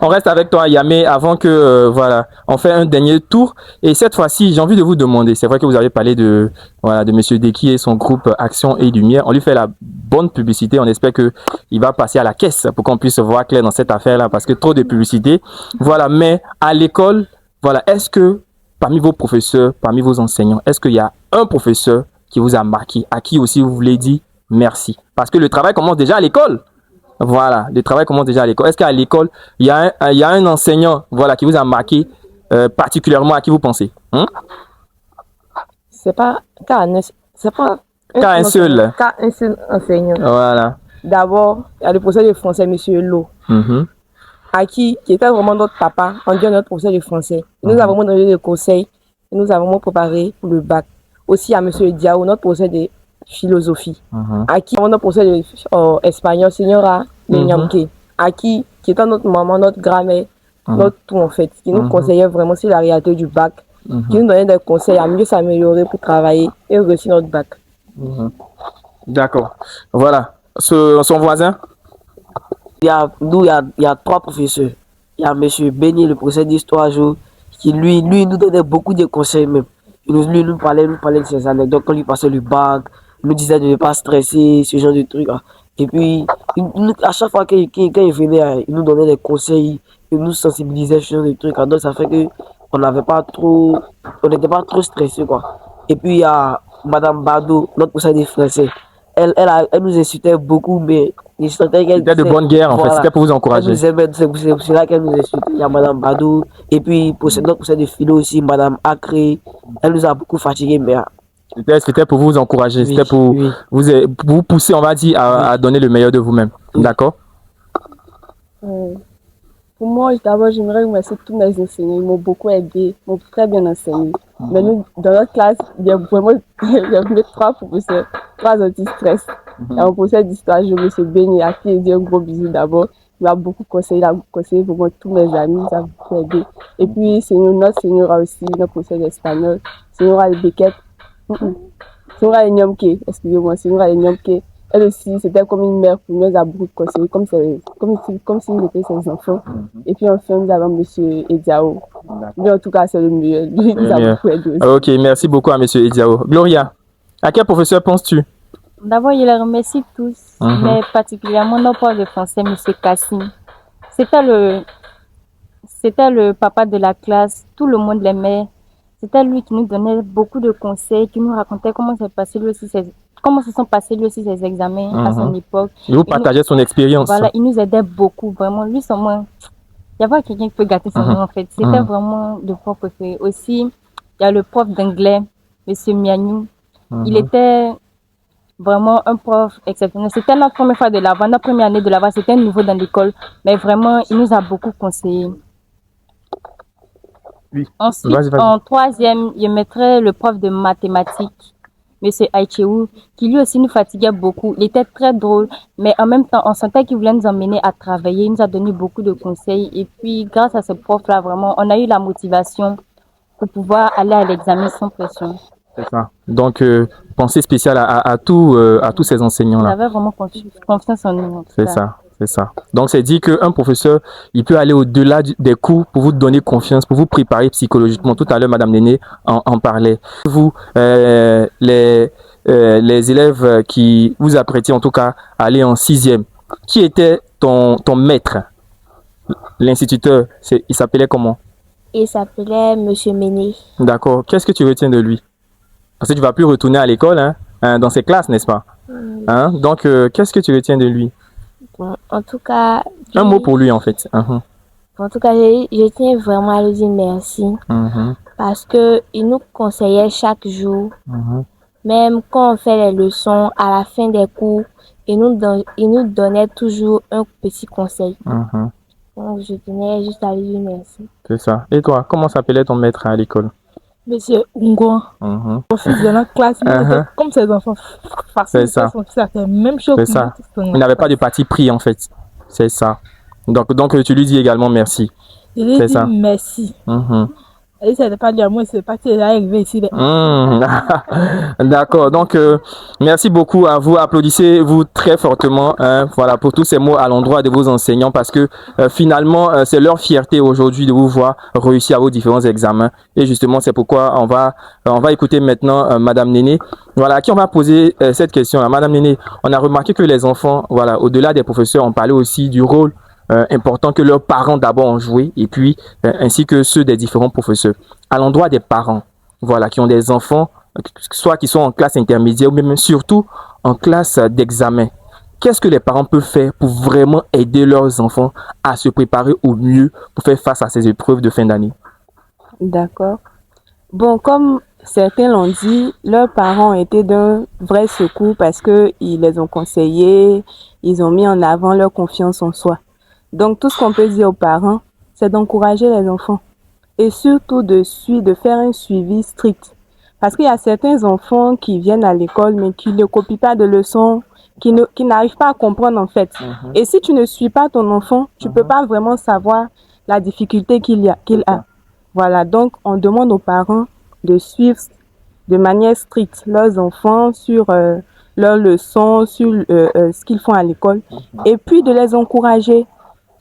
on reste avec toi, Yamé, avant que, voilà, on fait un dernier tour. Et cette fois-ci, j'ai envie de vous demander, c'est vrai que vous avez parlé de, voilà, de Monsieur Deki et son groupe Action et Lumière. On lui fait la bonne publicité. On espère que il va passer à la caisse pour qu'on puisse voir clair dans cette affaire-là, parce que trop de publicité. Voilà, mais à l'école, voilà, est-ce que parmi vos professeurs, parmi vos enseignants, est-ce qu'il y a un professeur qui vous a marqué, à qui aussi vous voulez dire merci? Parce que le travail commence déjà à l'école. Voilà, le travail commence déjà à l'école. Est-ce qu'à l'école, il y a un enseignant, voilà, qui vous a marqué particulièrement, à qui vous pensez? C'est pas c'est pas Qu'à un seul. qu'à un seul enseignant. Voilà. D'abord, il y a le professeur de français, Monsieur Lo, qui était vraiment notre papa, on dit notre professeur de français. Il nous a vraiment donné des conseils, il nous a vraiment préparé pour le bac. Aussi à Monsieur Diao, notre professeur de philosophie, à qui notre professeur de espagnol, Señora Lenyamke, qui était notre maman, notre grand-mère, notre tout en fait, qui nous conseillait vraiment sur la réalité du bac, qui nous donnait des conseils à mieux s'améliorer pour travailler et réussir notre bac. D'accord. Voilà. Son voisin? Il y a trois professeurs. Il y a Monsieur Béni, le professeur d'histoire, qui lui nous donnait beaucoup de conseils même. Lui nous parlait de ses anecdotes quand il passait le bac, il nous disait de ne pas stresser, ce genre de trucs. Et puis, à chaque fois qu'il venait, il nous donnait des conseils, il nous sensibilisait sur ce genre de trucs. Donc, ça fait que on n'était pas trop stressé, quoi. Et puis, il y a Madame Bado, notre professeur de français. Elle nous insultait beaucoup, mais je sentais qu'elle C'était de bonne guerre, en fait. C'était pour vous encourager. C'est là qu'elle nous insultait. Il y a Madame Badou. Et puis, pour notre professeur de philo aussi, Madame Acré. Elle nous a beaucoup fatigués, mais... C'était pour vous encourager. C'était pour vous pousser, on va dire, à donner le meilleur de vous-même. D'accord? Pour moi, d'abord, j'aimerais remercier tous mes enseignants. Ils m'ont beaucoup aidé, ils m'ont très bien enseigné. Mais nous, dans notre classe, il y a vraiment trois professeurs, trois anti-stress. Il y a un professeur d'histoire, M. Béni, à qui j'ai dit un gros bisou d'abord. Il m'a beaucoup conseillé, il a conseillé pour moi tous mes amis, il m'a beaucoup aidé. Et puis, c'est notre Señora aussi, notre professeur d'espagnol, Señora Beckett, Señora Lenyamke, excusez-moi, Señora Lenyamke. Elle aussi, c'était comme une mère pour nous, elle a beaucoup conseillé, comme si nous étions ses enfants. Et puis enfin, nous avons M. Ediao. Lui, en tout cas, c'est le meilleur. Lui, il nous a beaucoup aidé aussi. Ok, merci beaucoup à M. Ediao. Gloria, à quel professeur penses-tu? D'abord, je les remercie tous, mais particulièrement notre prof de français, M. Kassim. C'était le papa de la classe, tout le monde l'aimait. C'était lui qui nous donnait beaucoup de conseils, qui nous racontait comment se sont passés lui aussi ses examens à son époque. Il vous partageait son expérience. Voilà, il nous aidait beaucoup, vraiment. Lui, il y avait quelqu'un qui peut gâter son nom, en fait. C'était vraiment le prof préféré. Aussi, il y a le prof d'anglais, M. Miagnou. Il était vraiment un prof exceptionnel. C'était notre première fois de l'avant, notre première année de l'avant, c'était nouveau dans l'école. Mais vraiment, il nous a beaucoup conseillé. Oui. Ensuite, en troisième, je mettrais le prof de mathématiques, M. Aïcheou, qui lui aussi nous fatiguait beaucoup. Il était très drôle, mais en même temps, on sentait qu'il voulait nous emmener à travailler. Il nous a donné beaucoup de conseils. Et puis, grâce à ce prof-là, vraiment, on a eu la motivation pour pouvoir aller à l'examen sans pression. C'est ça. Donc, pensée spéciale à tous ces enseignants-là. On avait vraiment confiance en nous. C'est ça. C'est ça. Donc, c'est dit qu'un professeur, il peut aller au-delà des cours pour vous donner confiance, pour vous préparer psychologiquement. Tout à l'heure, Madame Néné en parlait. Vous, les élèves qui vous apprêtiez en tout cas à aller en 6e, qui était ton maître? L'instituteur, il s'appelait comment? Il s'appelait Monsieur Méné. D'accord. Qu'est-ce que tu retiens de lui? Parce que tu ne vas plus retourner à l'école, dans ces classes, n'est-ce pas? Donc, qu'est-ce que tu retiens de lui? Bon, en tout cas... Un mot pour lui, en fait. En tout cas, je tiens vraiment à lui dire merci. Parce qu'il nous conseillait chaque jour. Même quand on fait les leçons, à la fin des cours, il nous donnait toujours un petit conseil. Donc, je tenais juste à lui dire merci. C'est ça. Et toi, comment s'appelait ton maître à l'école? Monsieur Ungo. On faisait la classe, comme ses enfants faciles. C'est ça. C'est même chose. C'est ça. Il n'avait pas de parti pris, en fait. C'est ça. Donc tu lui dis également merci. Je lui dis merci. Et ça n'est pas de moi, c'est pas qu'il est arrivé ici. D'accord. Donc, merci beaucoup à vous. Applaudissez-vous très fortement, hein, voilà, pour tous ces mots à l'endroit de vos enseignants, parce que finalement, c'est leur fierté aujourd'hui de vous voir réussir à vos différents examens. Et justement, c'est pourquoi on va écouter maintenant Madame Néné. Voilà, à qui on va poser cette question. Madame Néné, on a remarqué que les enfants, voilà, au-delà des professeurs, on parlait aussi du rôle important que leurs parents d'abord ont joué, et puis ainsi que ceux des différents professeurs. À l'endroit des parents, voilà, qui ont des enfants, soit qui sont en classe intermédiaire ou même surtout en classe d'examen, qu'est-ce que les parents peuvent faire pour vraiment aider leurs enfants à se préparer au mieux pour faire face à ces épreuves de fin d'année? D'accord. Bon, comme certains l'ont dit, leurs parents ont été d'un vrai secours parce qu'ils les ont conseillés, ils ont mis en avant leur confiance en soi. Donc, tout ce qu'on peut dire aux parents, c'est d'encourager les enfants et surtout de faire un suivi strict. Parce qu'il y a certains enfants qui viennent à l'école mais qui ne copient pas de leçons, qui n'arrivent pas à comprendre en fait. Et si tu ne suis pas ton enfant, tu ne peux pas vraiment savoir la difficulté qu'il a. Voilà, donc on demande aux parents de suivre de manière stricte leurs enfants sur leurs leçons, sur ce qu'ils font à l'école, et puis de les encourager.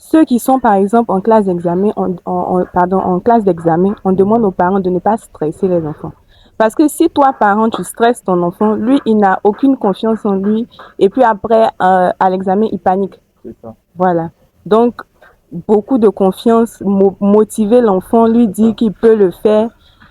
Ceux qui sont par exemple en classe d'examen, on demande aux parents de ne pas stresser les enfants. Parce que si toi, parent, tu stresses ton enfant, lui, il n'a aucune confiance en lui, et puis après, à l'examen, il panique. C'est ça. Voilà. Donc, beaucoup de confiance, motiver l'enfant, lui dire qu'il peut le faire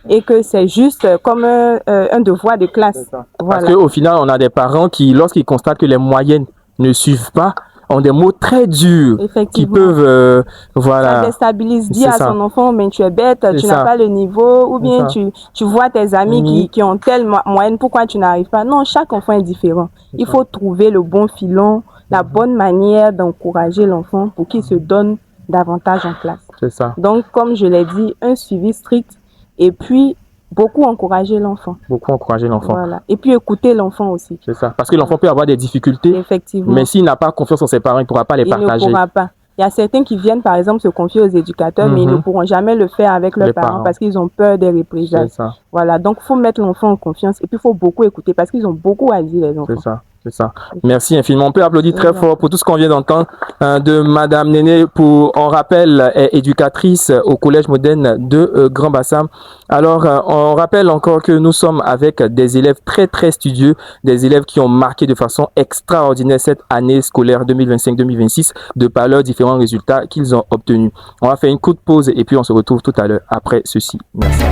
et que c'est juste comme un devoir de classe. Voilà. Parce qu'au final, on a des parents qui, lorsqu'ils constatent que les moyennes ne suivent pas, ont des mots très durs qui peuvent, voilà. Ça déstabilise, dire à son enfant, mais tu es bête, tu n'as pas le niveau, ou bien tu vois tes amis qui ont telle moyenne, pourquoi tu n'arrives pas? Non, chaque enfant est différent. Il faut trouver le bon filon, la bonne manière d'encourager l'enfant pour qu'il se donne davantage en classe. C'est ça. Donc, comme je l'ai dit, un suivi strict et puis beaucoup encourager l'enfant. Beaucoup encourager l'enfant. Voilà. Et puis écouter l'enfant aussi. C'est ça. Parce que l'enfant peut avoir des difficultés. Effectivement. Mais s'il n'a pas confiance en ses parents, il ne pourra pas les partager. Il ne pourra pas. Il y a certains qui viennent, par exemple, se confier aux éducateurs, mais ils ne pourront jamais le faire avec leurs parents parce qu'ils ont peur des représailles. C'est ça. Voilà. Donc, il faut mettre l'enfant en confiance et puis il faut beaucoup écouter parce qu'ils ont beaucoup à dire, les enfants. C'est ça. C'est ça. Merci infiniment. On peut applaudir très fort pour tout ce qu'on vient d'entendre de Madame Néné. On rappelle, est éducatrice au Collège moderne de Grand Bassam. Alors, on rappelle encore que nous sommes avec des élèves très, très studieux, des élèves qui ont marqué de façon extraordinaire cette année scolaire 2025-2026 de par leurs différents résultats qu'ils ont obtenus. On va faire une courte pause et puis on se retrouve tout à l'heure après ceci. Merci.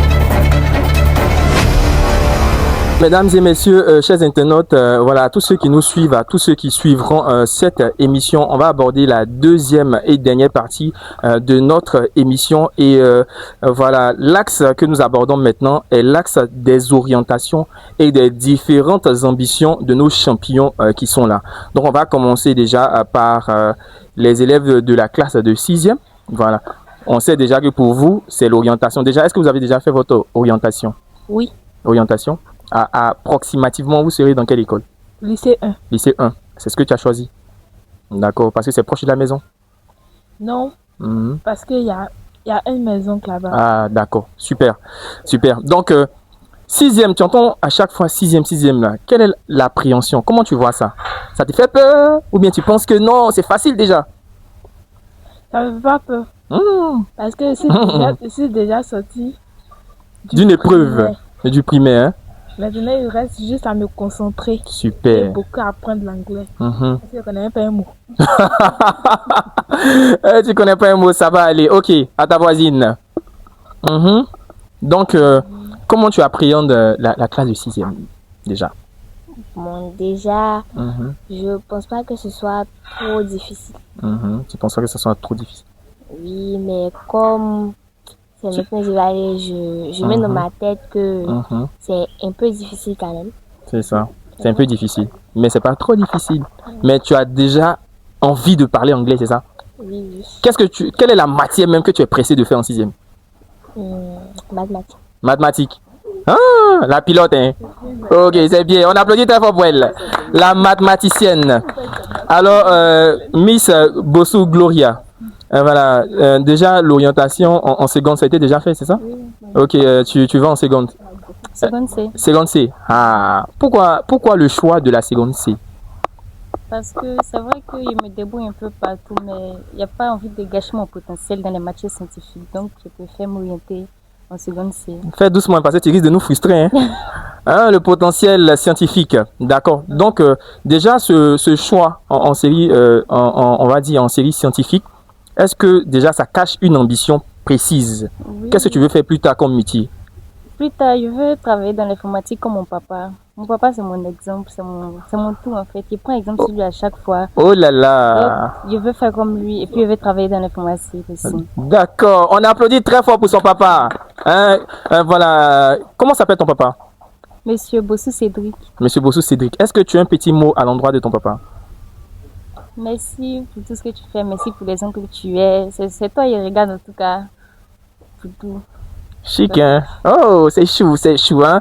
Mesdames et messieurs, chers internautes, voilà, à tous ceux qui nous suivent, à tous ceux qui suivront cette émission, on va aborder la deuxième et dernière partie de notre émission. Et voilà, l'axe que nous abordons maintenant est l'axe des orientations et des différentes ambitions de nos champions qui sont là. Donc, on va commencer déjà par les élèves de la classe de 6e. Voilà, on sait déjà que pour vous, c'est l'orientation. Déjà, est-ce que vous avez déjà fait votre orientation? Oui. Orientation? Approximativement, vous serez dans quelle école? Lycée 1. Lycée 1. C'est ce que tu as choisi? D'accord. Parce que c'est proche de la maison? Non. Parce qu'il y a une maison là-bas. Ah, d'accord. Super. Super. Donc, 6e, tu entends à chaque fois 6e là. Quelle est l'appréhension? Comment tu vois ça? Ça te fait peur? Ou bien tu penses que non, c'est facile déjà? Ça me fait pas peur. Parce que c'est déjà sorti d'une épreuve du primaire. Hein? Maintenant, il reste juste à me concentrer. Super. Et beaucoup à apprendre l'anglais. Parce que je ne connais pas un mot. Tu connais pas un mot, ça va aller. Ok, à ta voisine. Donc, comment tu appréhendes la classe de 6e déjà? Bon, déjà, je pense pas que ce soit trop difficile. Tu penses pas que ce soit trop difficile? Oui, mais comme c'est maintenant je mets dans ma tête que c'est un peu difficile quand même. C'est ça. C'est un peu difficile. Mais c'est pas trop difficile. Mais tu as déjà envie de parler anglais, c'est ça? Oui. Quelle est la matière même que tu es pressé de faire en 6e? Mathématiques. Mathématiques. Ah, la pilote, hein? Ok, c'est bien. On applaudit très fort pour elle. La mathématicienne. Alors, Miss Bossou Gloria, Voilà. Déjà, l'orientation en seconde, ça a été déjà fait, c'est ça? Oui, Ok, tu vas en seconde. seconde C. Seconde C. Ah, pourquoi le choix de la seconde C? Parce que c'est vrai qu'il me débrouille un peu partout, mais il n'y a pas envie de gâcher mon potentiel dans les matières scientifiques. Donc, je préfère m'orienter en seconde C. Fais doucement parce que tu risques de nous frustrer. Hein? Hein, le potentiel scientifique. D'accord. Donc, déjà, ce choix en série, on va dire en série scientifique, est-ce que déjà ça cache une ambition précise? Oui. Qu'est-ce que tu veux faire plus tard comme métier? Plus tard, je veux travailler dans l'informatique comme mon papa. Mon papa, c'est mon exemple, c'est mon tout en fait. Il prend exemple sur lui à chaque fois. Oh là là! Donc, je veux faire comme lui et puis je veux travailler dans l'informatique aussi. D'accord. On applaudit très fort pour son papa. Hein? Voilà. Comment s'appelle ton papa? Monsieur Bossou Cédric, Monsieur Bossou Cédric. Est-ce que tu as un petit mot à l'endroit de ton papa? merci pour tout ce que tu fais, merci pour les gens que tu es. C'est toi, il regarde en tout cas pour tout. Chic, hein? Oh, c'est chou, hein?